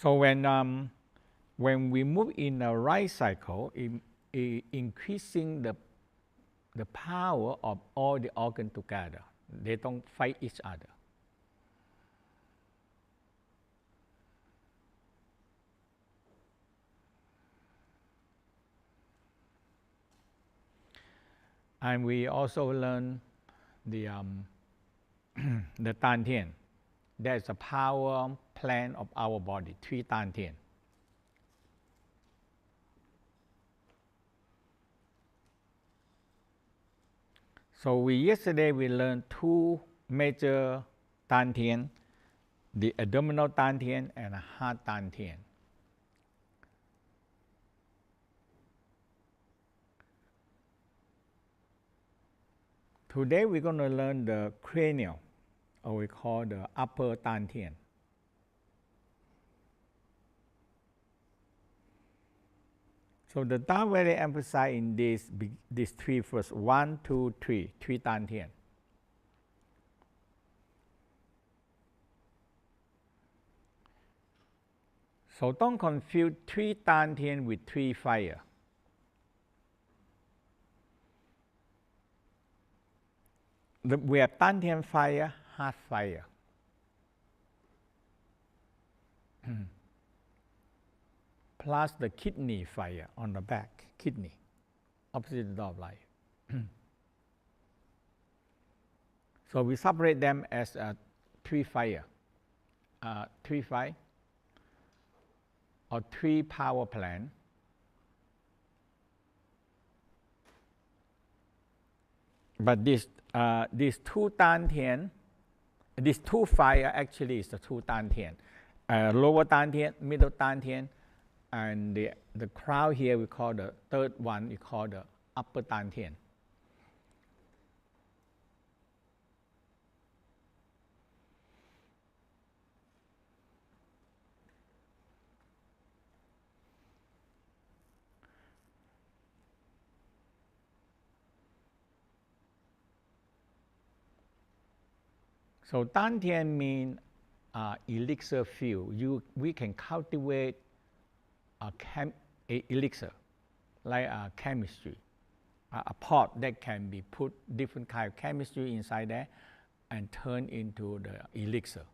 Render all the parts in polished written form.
So when we move in a right cycle, increasing the power of all the organs together. They don't fight each other. And we also learn the the Dantian. There's a power plant of our body, 3 Dantian. So yesterday we learned 2 major Dantian, the abdominal Dantian and heart Dantian. Today we're going to learn the cranial, or we call the upper Dantian. So the Tao very emphasize in these 3 first, 1, 2, 3 Dantian. So don't confuse 3 Dantian with 3 fire. We have Dantian fire, heart fire. Plus the kidney fire on the back, kidney, opposite the door of life. So we separate them as 3 fire, 3 fire, or 3 power plant. But these 2 Dantian, these 2 fire actually is the 2 Dantian. Lower Dantian, middle Dantian, and the crown here we call the 3rd one, we call the upper Dantian. So Dantian means elixir field. We can cultivate a elixir, like a chemistry, a pot that can be put different kind of chemistry inside there and turn into the elixir.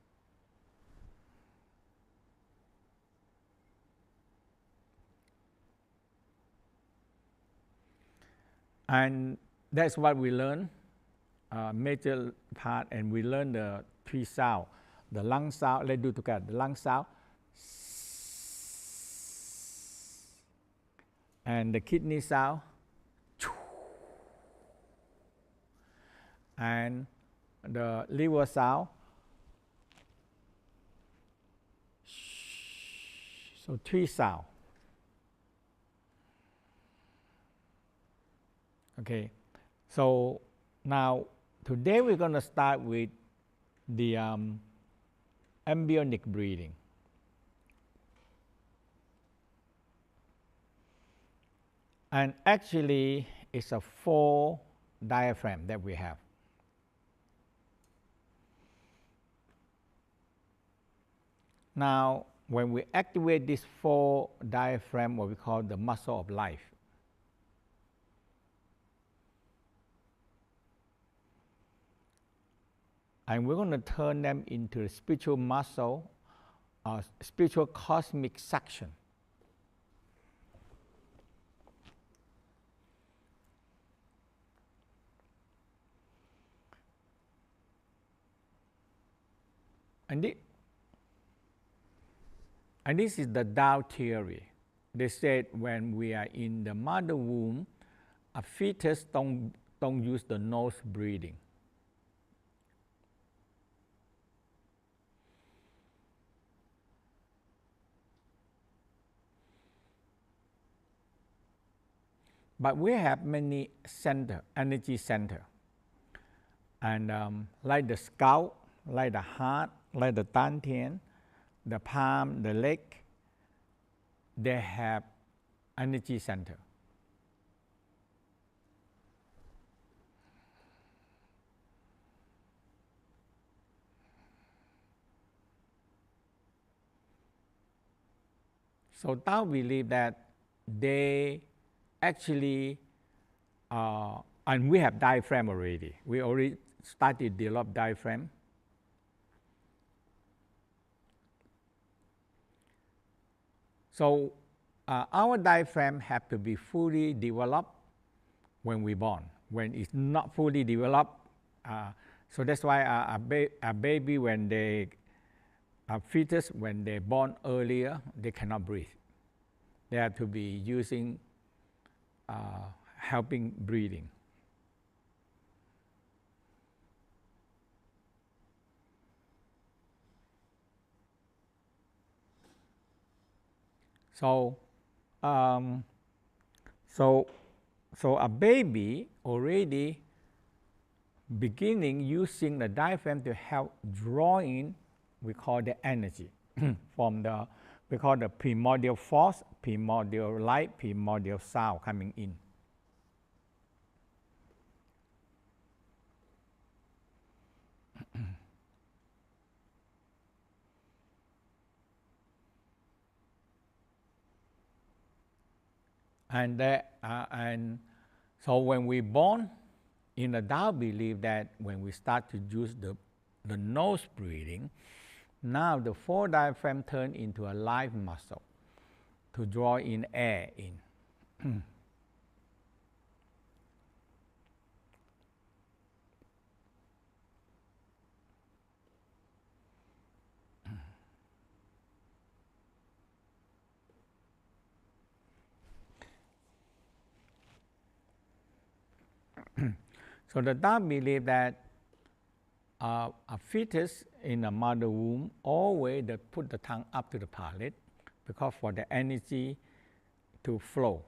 And that's what we learn, major part, and we learn the 3 sound. The lung sound, let's do together. The lung sound, and the kidney sound, and the liver sound. So 3 sound. Okay, so now today we're going to start with the ambient breathing. And actually it's a 4 diaphragm that we have. Now when we activate this 4 diaphragm, what we call the muscle of life, and we're going to turn them into a spiritual muscle, spiritual cosmic section. And this is the Tao theory. They said when we are in the mother womb, a fetus don't use the nose breathing. But we have many center, energy center, and like the scalp, like the heart, like the dantian, the palm, the leg, they have energy center. So Tao believe that they actually, and we have diaphragm already. We already started develop diaphragm. So our diaphragm have to be fully developed when we born. When it's not fully developed, so that's why a baby when they a fetus when they born earlier, they cannot breathe. They have to be using helping breathing. So, so a baby already beginning using the diaphragm to help draw in, we call the energy from the, we call the primordial force, primordial light, primordial sound coming in. And so when we born, in the Tao believe that when we start to use the nose breathing, now the four diaphragm turn into a live muscle to draw in air in. So the Tao believe that a fetus in a mother womb always they put the tongue up to the palate because for the energy to flow.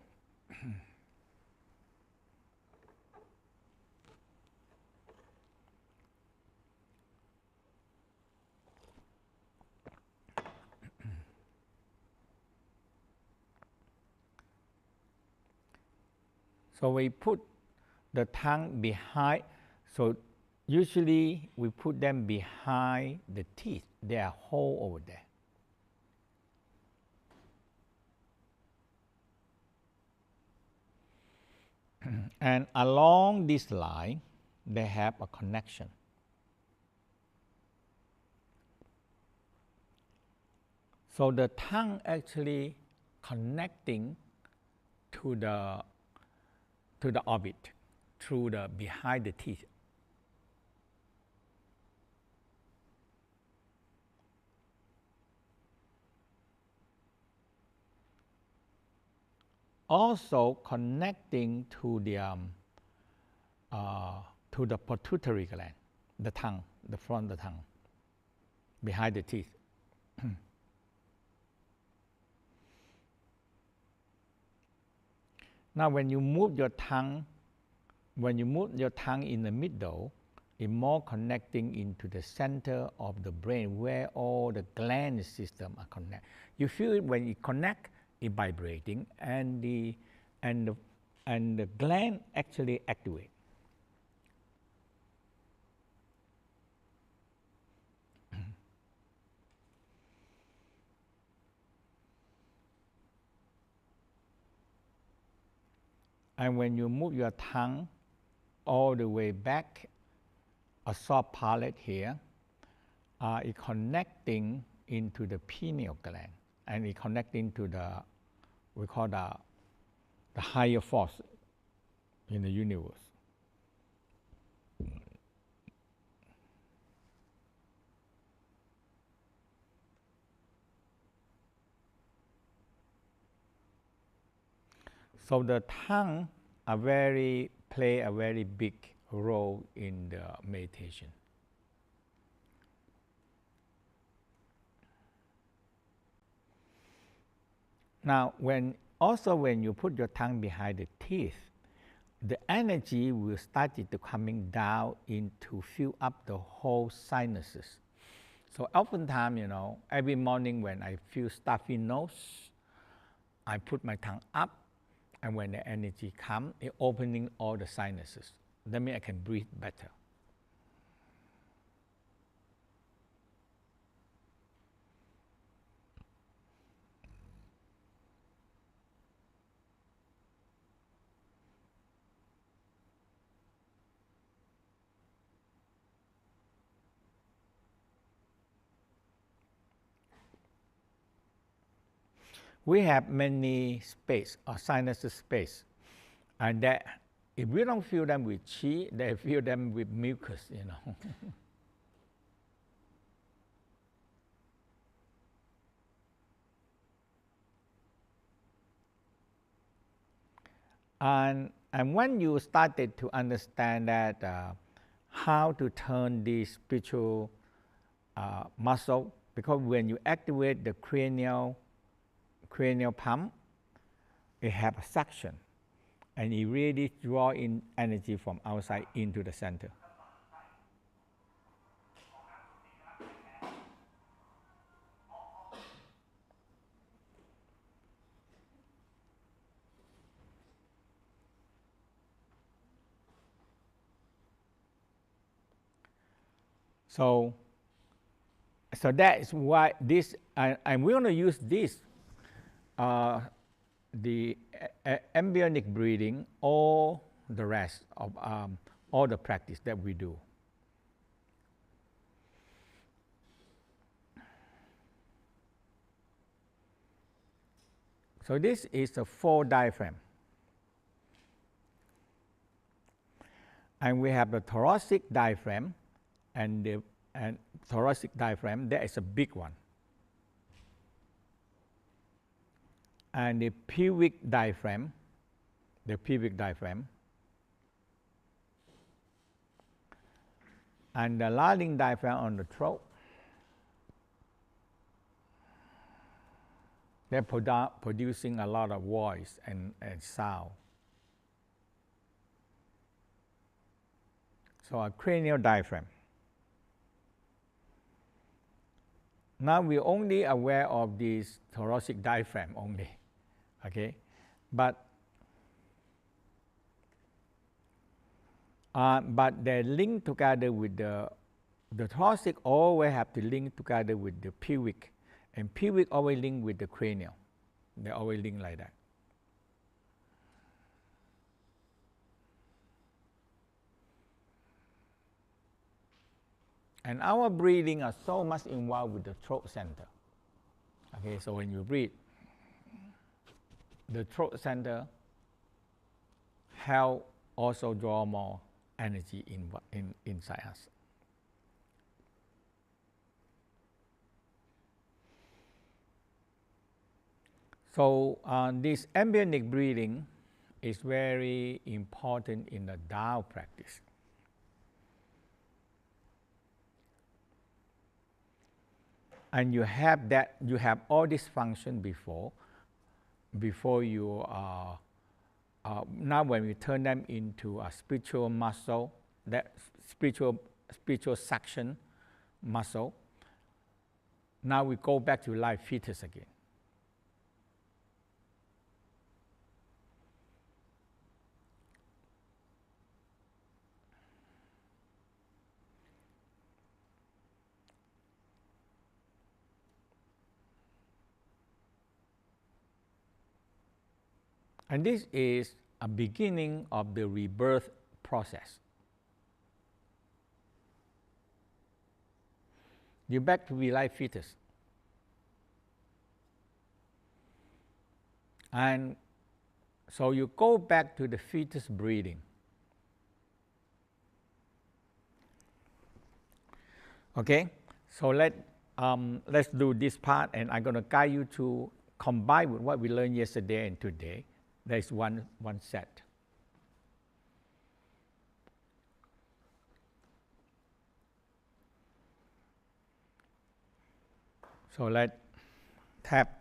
So we put the tongue behind, so usually we put them behind the teeth. There are holes over there. And along this line, they have a connection. So the tongue actually connecting to the orbit through the behind the teeth. Also connecting to the pituitary gland, the tongue, the front of the tongue, behind the teeth. Now, when you move your tongue in the middle, it's more connecting into the center of the brain where all the gland system are connected. You feel it when it connect, it vibrating, and the gland actually activate. And when you move your tongue all the way back, a soft palate here, it's connecting into the pineal gland, and it connecting to we call the higher force in the universe. So the tongue play a very big role in the meditation. Now, when you put your tongue behind the teeth, the energy will start to coming down to fill up the whole sinuses. So oftentimes, every morning when I feel stuffy nose, I put my tongue up, and when the energy comes, it's opening all the sinuses. That means I can breathe better. we have many space or sinus space, and that if we don't fill them with chi, they fill them with mucus, you know. And when you started to understand that how to turn this spiritual muscle, because when you activate the cranial pump, it has a suction, and it really draw in energy from outside into the center. So that is why this, and we're going to use this, the ambient breathing, or the rest of all the practice that we do. So this is a 4 diaphragm. And we have the thoracic diaphragm, and thoracic diaphragm, that is a big one. And the pubic diaphragm, and the larynx diaphragm on the throat. They're producing a lot of voice and sound. So a cranial diaphragm. Now we're only aware of this thoracic diaphragm only, okay? But they link together with the thoracic always have to link together with the pubic, and pubic always link with the cranial. They always link like that. And our breathing are so much involved with the throat center. Okay, so when you breathe, the throat center help also draw more energy inside us. So this ambient breathing is very important in the Tao practice. And you have that, you have all this function before you now when we turn them into a spiritual muscle, that spiritual suction muscle, now we go back to live fetus again. And this is a beginning of the rebirth process. You're back to be live fetus. And so you go back to the fetus breathing. Okay, so let's do this part, and I'm going to guide you to combine with what we learned yesterday and today. There's one set. So let's tap.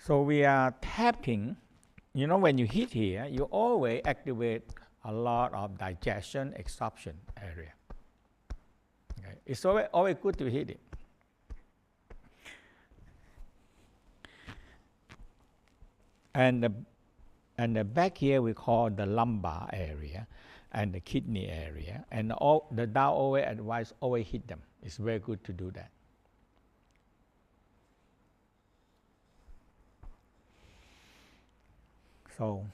So we are tapping. You know, when you hit here, you always activate a lot of digestion, absorption area. Okay. It's always good to hit it. And And the back here we call the lumbar area and the kidney area. And all, the Tao always advise always hit them. It's very good to do that. So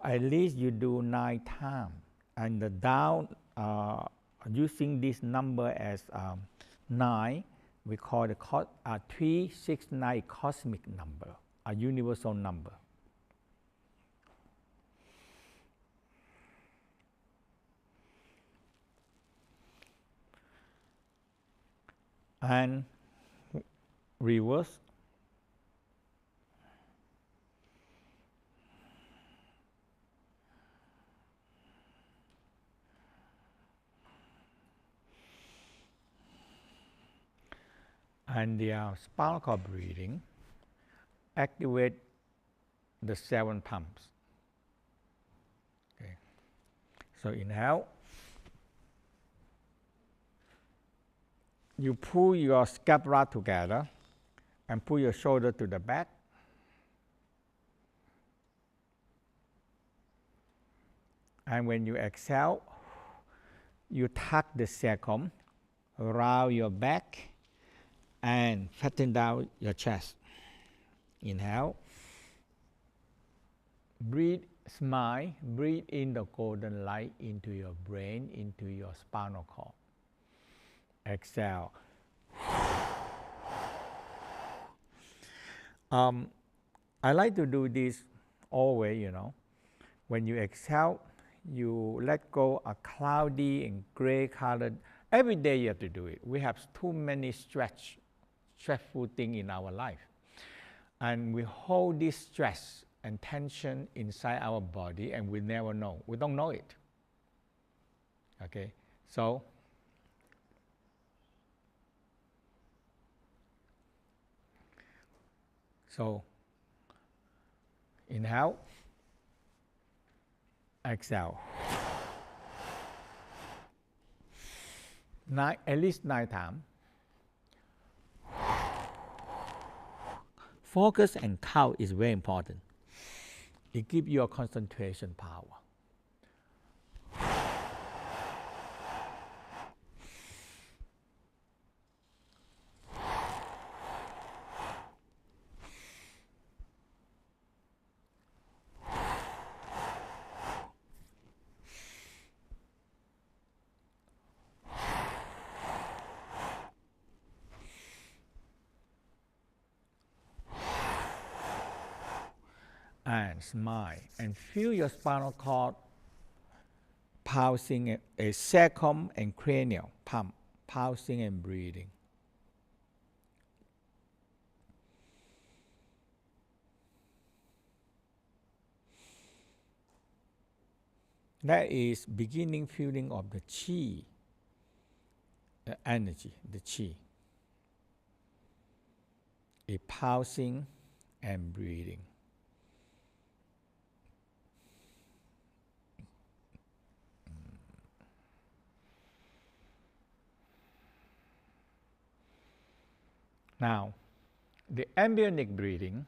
at least you do 9 times, and the down using this number as 9, we call the 369 cosmic number, a universal number. And reverse. And the spinal cord breathing activate the 7 pumps. Okay. So inhale. You pull your scapula together and pull your shoulder to the back. And when you exhale, you tuck the sacrum around your back and flatten down your chest. Inhale. Breathe, smile, breathe in the golden light into your brain, into your spinal cord. Exhale. I like to do this always, you know. When you exhale, you let go a cloudy and gray colored. Every day you have to do it. We have too many stressful things in our life. And we hold this stress and tension inside our body and we never know. We don't know it. Okay? So inhale, exhale. At least 9 times. Focus and count is very important. It gives you a concentration power. And smile and feel your spinal cord pulsing, a sacrum and cranial pump, pulsing and breathing. That is beginning feeling of the Chi, the energy, the Chi. A pulsing and breathing. Now, the ambient breathing,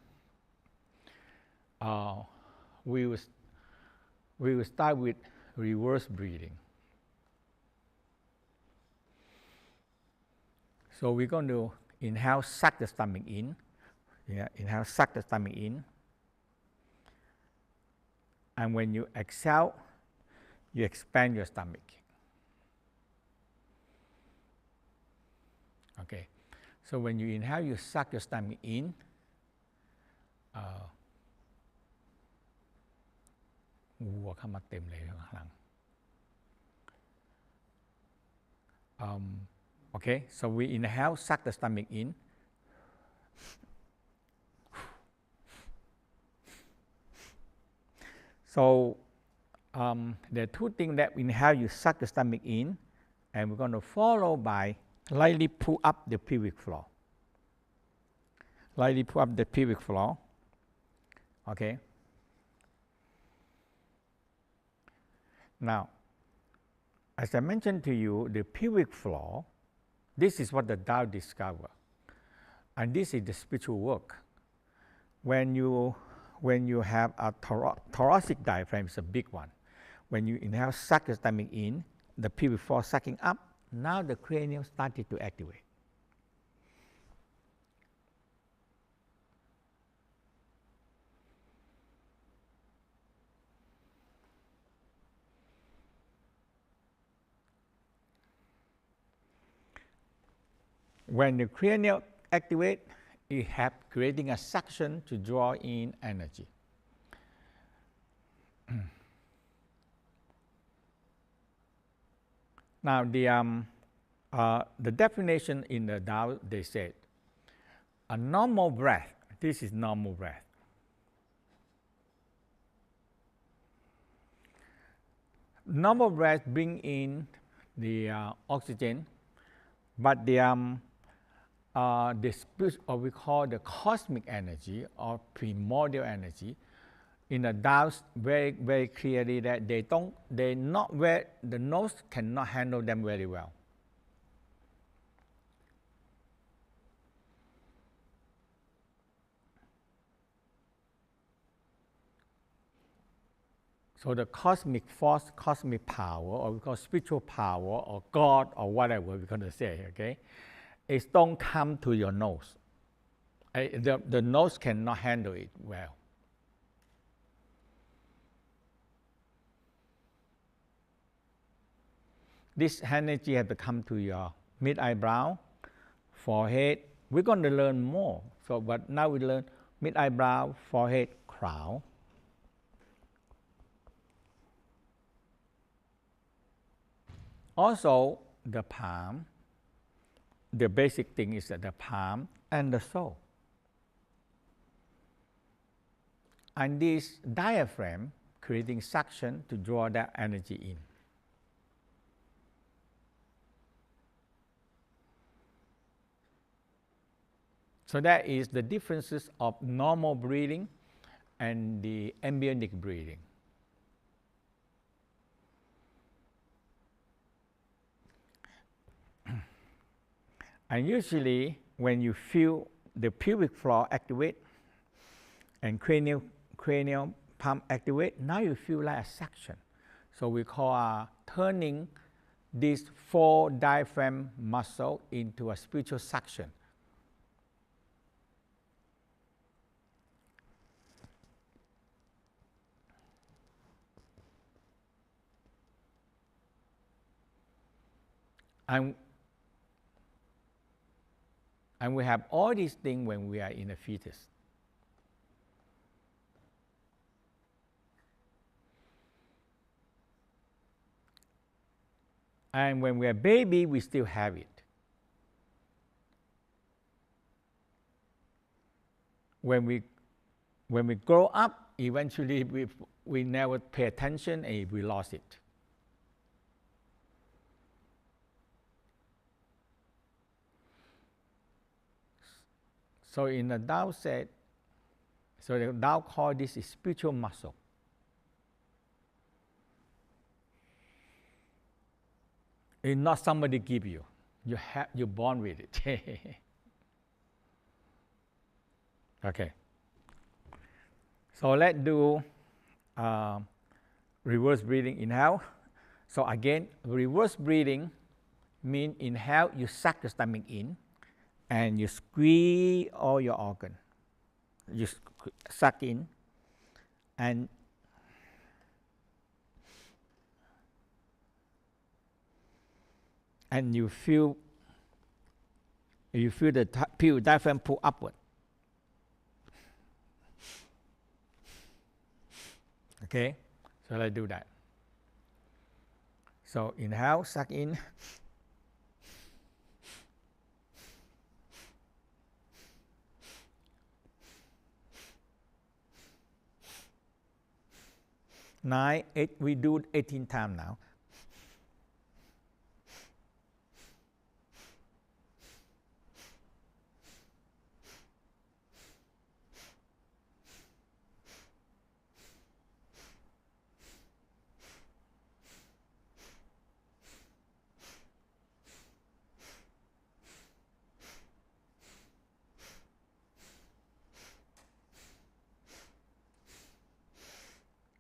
we will start with reverse breathing. So we're going to inhale, suck the stomach in. Yeah, inhale, suck the stomach in. And when you exhale, you expand your stomach. Okay. So when you inhale, you suck your stomach in. Okay, so we inhale, suck the stomach in. So there are 2 things that inhale, you suck the stomach in, and we're going to follow by lightly pull up the pelvic floor. Lightly pull up the pelvic floor. Okay. Now, as I mentioned to you, the pelvic floor, this is what the Tao discovered. And this is the spiritual work. When you have a thoracic diaphragm, it's a big one. When you inhale, suck your stomach in, the pelvic floor sucking up, now the cranium started to activate. When the cranium activates, it has creating a suction to draw in energy. Now, the definition in the Tao, they said, a normal breath, this is normal breath. Normal breath bring in the oxygen, but or we call the cosmic energy or primordial energy, in the Tao very, very clearly that the nose cannot handle them very well. So the cosmic force, cosmic power, or we call spiritual power, or God, or whatever we're going to say, okay, it don't come to your nose. The nose cannot handle it well. This energy has to come to your mid-eyebrow, forehead. We're going to learn more. So, but now we learn mid-eyebrow, forehead, crown. Also, the palm. The basic thing is that the palm and the soul. And this diaphragm creating suction to draw that energy in. So that is the differences of normal breathing and the ambient breathing. And usually when you feel the pelvic floor activate and cranial pump activate, now you feel like a suction. So we call turning this 4 diaphragm muscle into a spiritual suction. And we have all these things when we are in a fetus. And when we are baby, we still have it. When we grow up, eventually we never pay attention and we lost it. So in the Tao said, so the Tao called this a spiritual muscle. It's not somebody give you. You're born with it. Okay. So let's do reverse breathing. Inhale. So again, reverse breathing means inhale, you suck the stomach in, and you squeeze all your organ. You suck in, and you feel the diaphragm pull upward. Okay, so let's do that. So inhale, suck in. Nine, 8, we do 18 times now.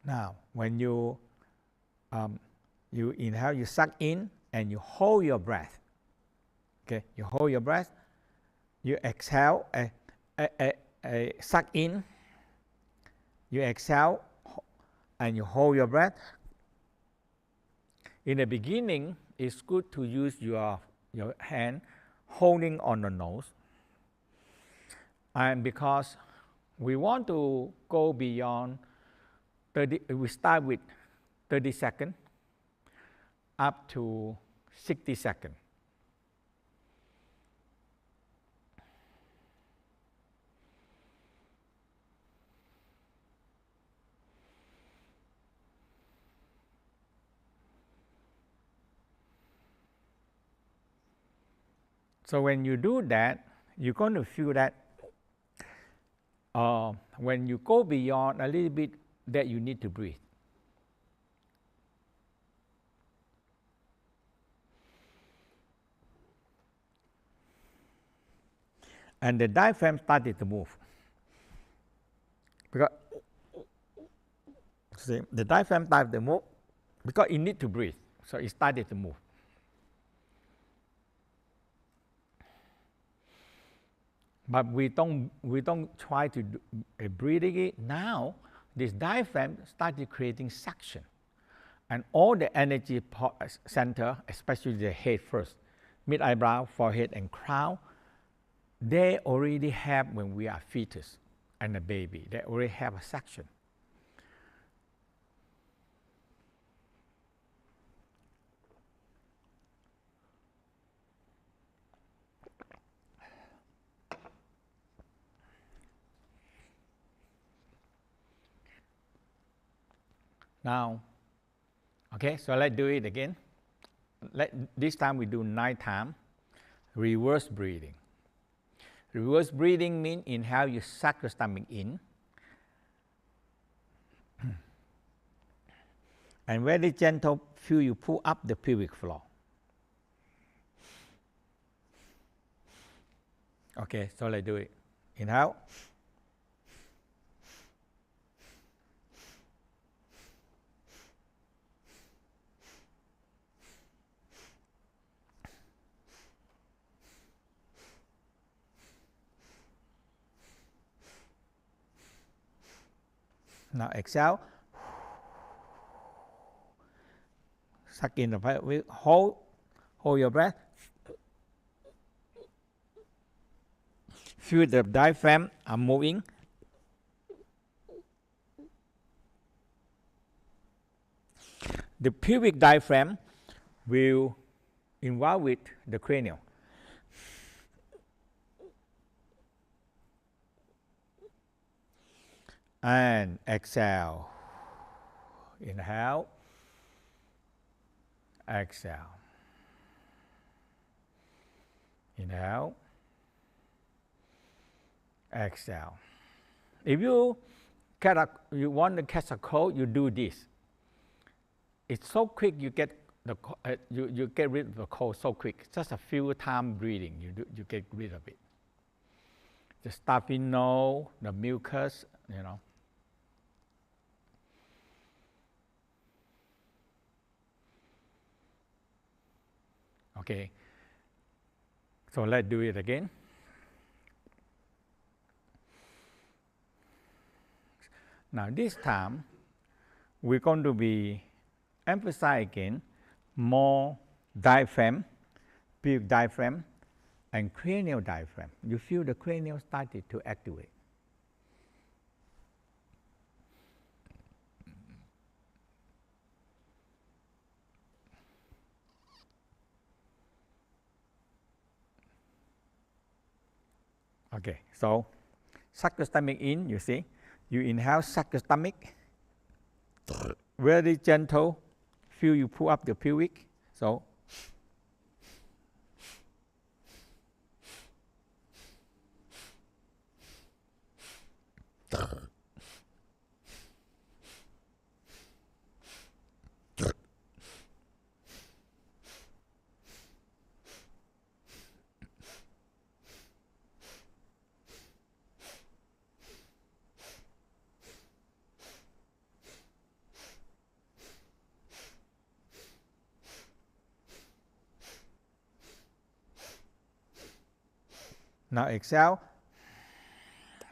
Now, when you inhale, you suck in and you hold your breath. Okay, you hold your breath. You exhale, suck in. You exhale, and you hold your breath. In the beginning, it's good to use your hand holding on the nose. And because we want to go beyond 30, we start with 30 seconds up to 60 seconds. So when you do that, you're going to feel that when you go beyond a little bit, that you need to breathe. And the diaphragm started to move. Because see, the diaphragm started to move because it needs to breathe. So it started to move. But we don't try to breathing it. Now, this diaphragm started creating suction. And all the energy center, especially the head first, mid-eyebrow, forehead, and crown, they already have, when we are fetus and a baby, they already have a suction. Now, okay, so let's do it again. This time we do 9 times. Reverse breathing. Reverse breathing means inhale, you suck your stomach in. And very gentle, feel you pull up the pelvic floor. Okay, so let's do it. Inhale. Now exhale. Suck in the breath. Hold your breath. Feel the diaphragm are moving. The pelvic diaphragm will involve with the cranial. And exhale. Inhale. Exhale. Inhale. Exhale. If you want to catch a cold, you do this. It's so quick. You get you get rid of the cold so quick. Just a few times breathing, you get rid of it. The stuffy nose, the mucus, you know. Okay. So let's do it again. Now this time, we're going to be emphasize again more diaphragm, pelvic diaphragm, and cranial diaphragm. You feel the cranial started to activate. Okay, so suck the stomach in, you see. You inhale, suck the stomach. Very gentle. Feel you pull up the pelvic. So Now exhale.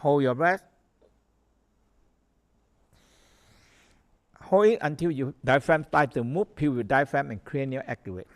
Hold your breath. Hold it until your diaphragm starts to move, pull your diaphragm and cranial activate.